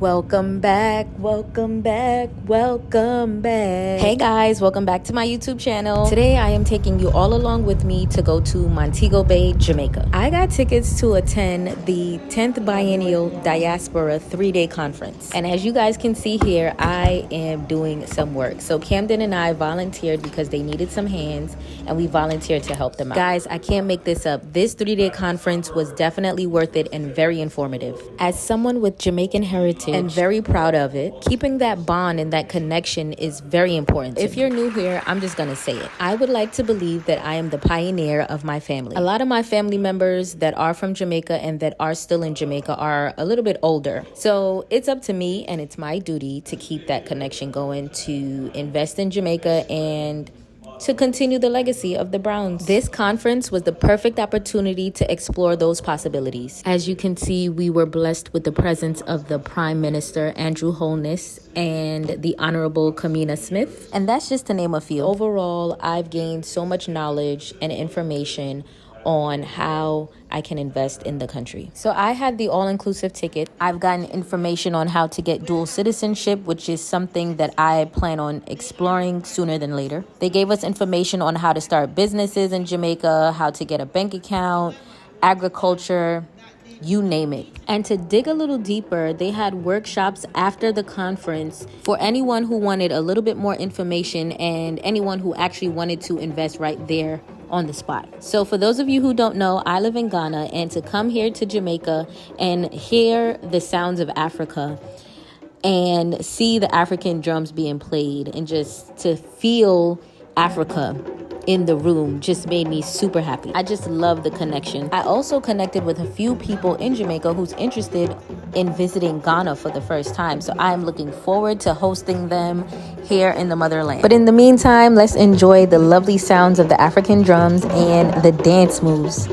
Welcome back, welcome back, welcome back. Hey guys, welcome back to my YouTube channel. Today I am taking you all along with me to go to Montego Bay, Jamaica. I got tickets to attend the 10th Biennial Diaspora 3-day conference. And as you guys can see here, I am doing some work. So Camden and I volunteered because they needed some hands and we volunteered to help them out. Guys, I can't make this up. This 3-day conference was definitely worth it and very informative. As someone with Jamaican heritage, and very proud of it, keeping that bond and that connection is very important. If you're new here, I'm just gonna say it. I would like to believe that I am the pioneer of my family. A lot of my family members that are from Jamaica and that are still in Jamaica are a little bit older. So it's up to me and it's my duty to keep that connection going, to invest in Jamaica and to continue the legacy of the Browns. This conference was the perfect opportunity to explore those possibilities. As you can see, we were blessed with the presence of the Prime Minister, Andrew Holness, and the Honorable Kamina Smith. And that's just to name a few. Overall, I've gained so much knowledge and information on how I can invest in the country. So I had the all-inclusive ticket. I've gotten information on how to get dual citizenship, which is something that I plan on exploring sooner than later. They gave us information on how to start businesses in Jamaica, how to get a bank account, agriculture, you name it. And to dig a little deeper, they had workshops after the conference for anyone who wanted a little bit more information and anyone who actually wanted to invest right there on the spot. So for those of you who don't know, I live in Ghana, and to come here to Jamaica and hear the sounds of Africa and see the African drums being played and just to feel Africa in the room just made me super happy. I just love the connection. I also connected with a few people in Jamaica who's interested in visiting Ghana for the first time. So I'm looking forward to hosting them here in the motherland. But in the meantime, let's enjoy the lovely sounds of the African drums and the dance moves.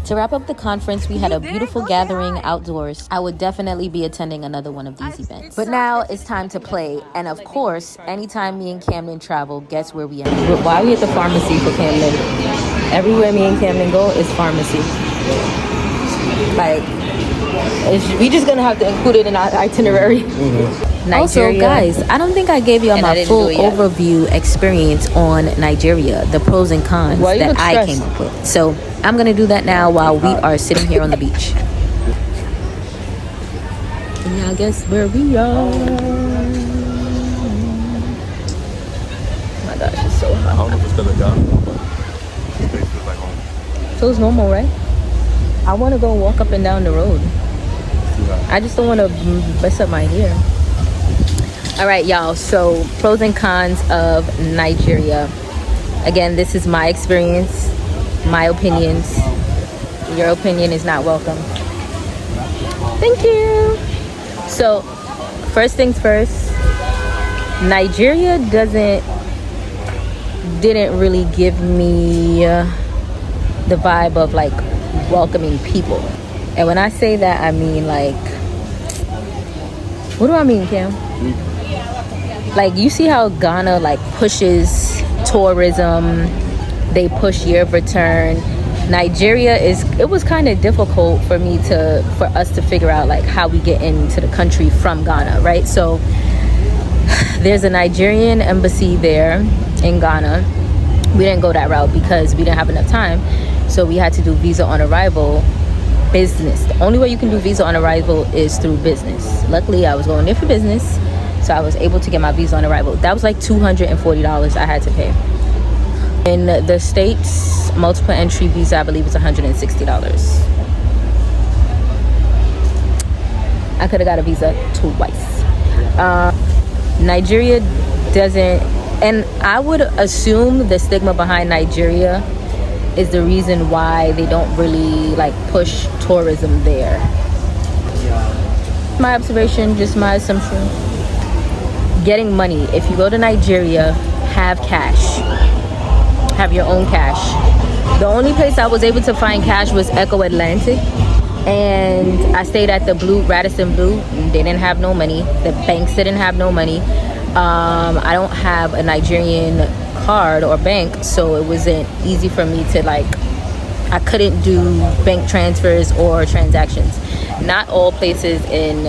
To wrap up the conference, we had a beautiful gathering outdoors. I would definitely be attending another one of these events. But now it's time to play. And of course, anytime me and Camden travel, guess where we end? Why are we at the pharmacy for Camden? Everywhere me and Camden go is pharmacy. Like, we just gonna have to include it in our itinerary. Nigeria. Also, guys, I don't think I gave y'all my full overview experience on Nigeria, the pros and cons that I came up with. So I'm gonna do that now while we are sitting here on the beach. And y'all guess where we are? Oh my gosh, it's so hot. I don't know if it's gonna go, but it feels like home. So it's normal, right? I want to go walk up and down the road. I just don't want to mess up my hair. All right, y'all. So pros and cons of Nigeria. Again, this is my experience, my opinions. Your opinion is not welcome. Thank you. So first things first, Nigeria didn't really give me the vibe of like welcoming people. And when I say that, I mean like, what do I mean, Cam? Like, you see how Ghana like pushes tourism, they push year of return. Nigeria it was kind of difficult for us to figure out like how we get into the country from Ghana, right? So there's a Nigerian embassy there in Ghana. We didn't go that route because we didn't have enough time. So we had to do visa on arrival, business. The only way you can do visa on arrival is through business. Luckily, I was going there for business, so I was able to get my visa on arrival. That was like $240 I had to pay. In the States, multiple entry visa, I believe it's $160. I could have got a visa twice. Nigeria doesn't, and I would assume the stigma behind Nigeria is the reason why they don't really like push tourism there. My observation, just my assumption. Getting money. If you go to Nigeria, have cash. Have your own cash. The only place I was able to find cash was Echo Atlantic. And I stayed at the Radisson Blue. They didn't have no money. The banks didn't have no money. I don't have a Nigerian card or bank, so it wasn't easy for me to like, I couldn't do bank transfers or transactions. Not all places in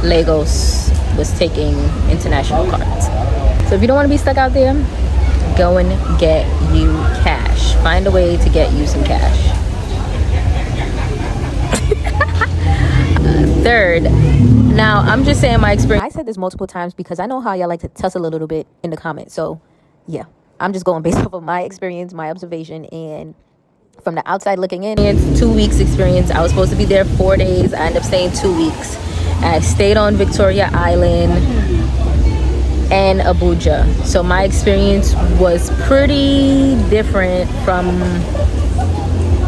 Lagos was taking international cards. So if you don't want to be stuck out there, go and get you cash. Find a way to get you some cash. Third, now I'm just saying my experience. I said this multiple times because I know how y'all like to tussle a little bit in the comments. So yeah, I'm just going based off of my experience, my observation, and from the outside looking in. It's 2 weeks experience. I was supposed to be there 4 days. I ended up staying 2 weeks. I stayed on Victoria Island and Abuja. So my experience was pretty different from,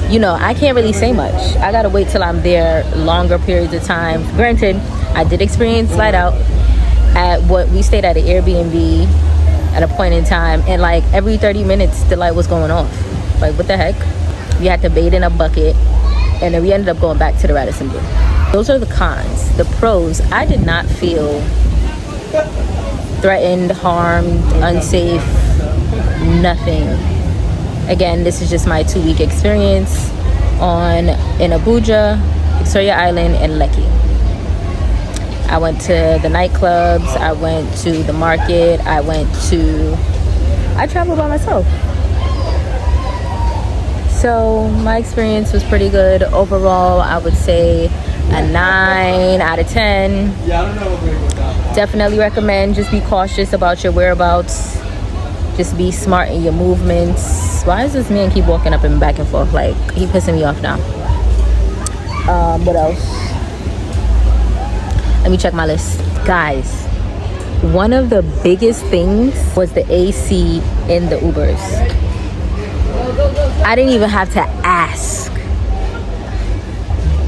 you know, I can't really say much. I gotta wait till I'm there longer periods of time. Granted, I did experience light out at what we stayed at an Airbnb at a point in time, and like every 30 minutes the light was going off. Like, what the heck? We had to bathe in a bucket, and then we ended up going back to the Radisson Blue. Those are the cons. The pros, I did not feel threatened, harmed, unsafe, nothing. Again, this is just my 2 week experience in Abuja, Victoria Island, and Lekki. I went to the nightclubs, I went to the market, I traveled by myself. So my experience was pretty good. Overall, I would say a 9 out of 10. Definitely recommend. Just be cautious about your whereabouts. Just be smart in your movements. Why does this man keep walking up and back and forth? Like, he pissing me off now. What else? Let me check my list. Guys, one of the biggest things was the AC in the Ubers. I didn't even have to ask.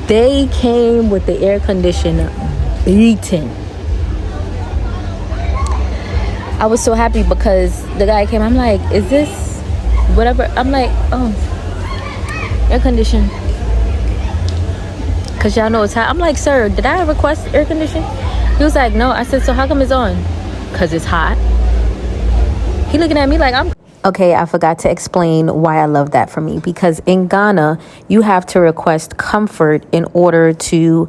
They came with the air conditioner beating. I was so happy because the guy came. I'm like, is this whatever? I'm like, oh, air condition. Because y'all know it's hot. I'm like, sir, did I request air condition? He was like, no. I said, so how come it's on? Because it's hot. He looking at me like I'm... Okay, I forgot to explain why I love that for me. Because in Ghana, you have to request comfort in order to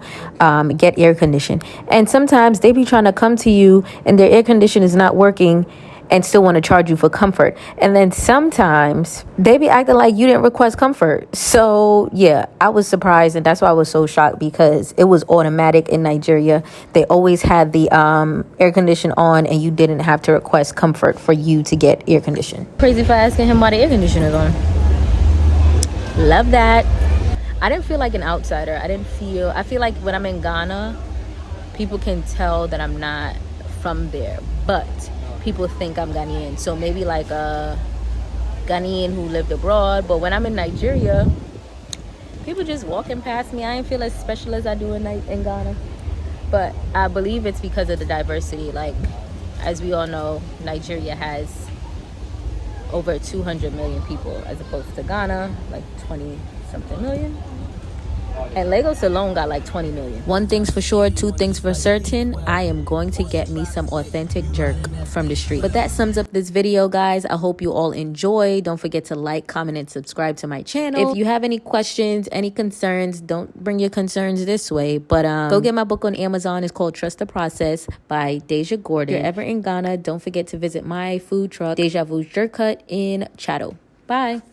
get air condition. And sometimes they be trying to come to you and their air condition is not working and still want to charge you for comfort. And then sometimes they be acting like you didn't request comfort. So yeah, I was surprised, and that's why I was so shocked, because it was automatic in Nigeria. They always had the air condition on, and you didn't have to request comfort for you to get air condition. Crazy for asking him why the air conditioner is on. Love that. I didn't feel like an outsider. I feel like when I'm in Ghana, people can tell that I'm not from there, but people think I'm Ghanaian. So maybe like a Ghanaian who lived abroad. But when I'm in Nigeria, people just walking past me. I ain't feel as special as I do in Ghana. But I believe it's because of the diversity. Like, as we all know, Nigeria has over 200 million people, as opposed to Ghana, like 20 something million. And Lagos alone got like 20 million. One thing's for sure, two things for certain. I am going to get me some authentic jerk from the street. But that sums up this video, guys. I hope you all enjoy. Don't forget to like, comment, and subscribe to my channel. If you have any questions, any concerns, don't bring your concerns this way. But go get my book on Amazon. It's called Trust the Process by Deijha Gordon. If you're ever in Ghana, don't forget to visit my food truck, Deijha Vu's Jerk Hut in Chateau. Bye.